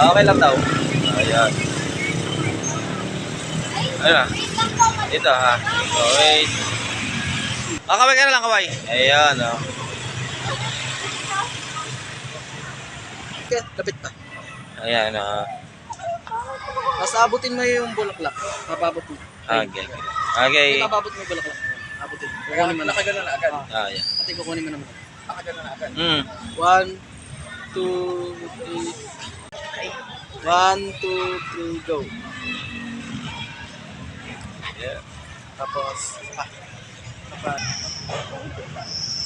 Okay lang daw. Ayan. Ayan. Dito ha. So, wait. Kaway ka na lang, kaway. Ayan, oh. Okay, kapit pa. Ayan, oh. Tapos abutin mo yung bulaklak. Papabot mo. Okay. Okay. Papabot mo yung bulaklak. Abutin. Kukunin mo na. Nakagana na agad. Ayan. Ate, kukunin mo naman. Nakagana na agad. 1, 2, 3. 1, 2, 3, go. Yeah. Tapos,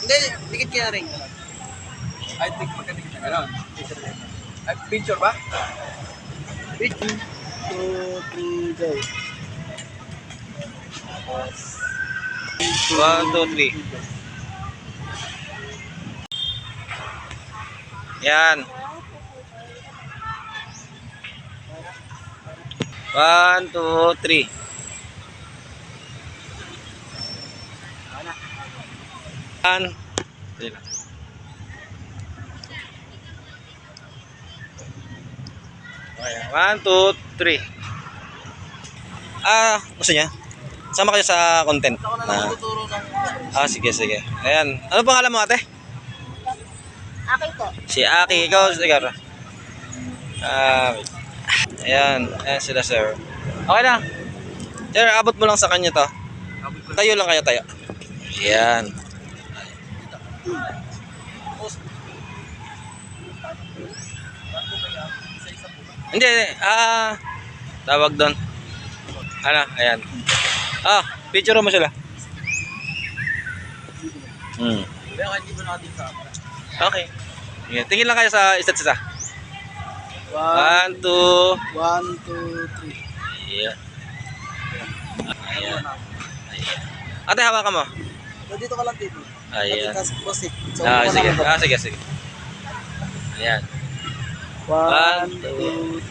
hindi, dikit kaya rin. I think magandang na gano'n. Picture ba? 1, 2, 3, go. 1, 2, 3. Yan. 1, 2, 3. Yan. Ayan. 1, 2, 3. Gusto niya? Sama kayo sa content. Ako na lang tuturo ng... Sige, sige. Ayan. Ano pangalan mo, ate? Aki po. Si Aki. Ikaw, sige. Ayan. Ayan sila, sir. Okay na. Sir, abot mo lang sa kanya to. Tayo lang kayo, tayo. Ayan. Hindi. Tawag doon. Ano? Ayan. Picture mo sila. Okay. Yeah, tingin lang kayo sa isa't isa. 1, 2. 1, 2, 3. Yeah. Ayan. Ayan. Ate, hawakan mo. Dito ka lang dito. Ayan. Tapos proceed. So, Sige. Sige, sige. Ayan. 1, 2,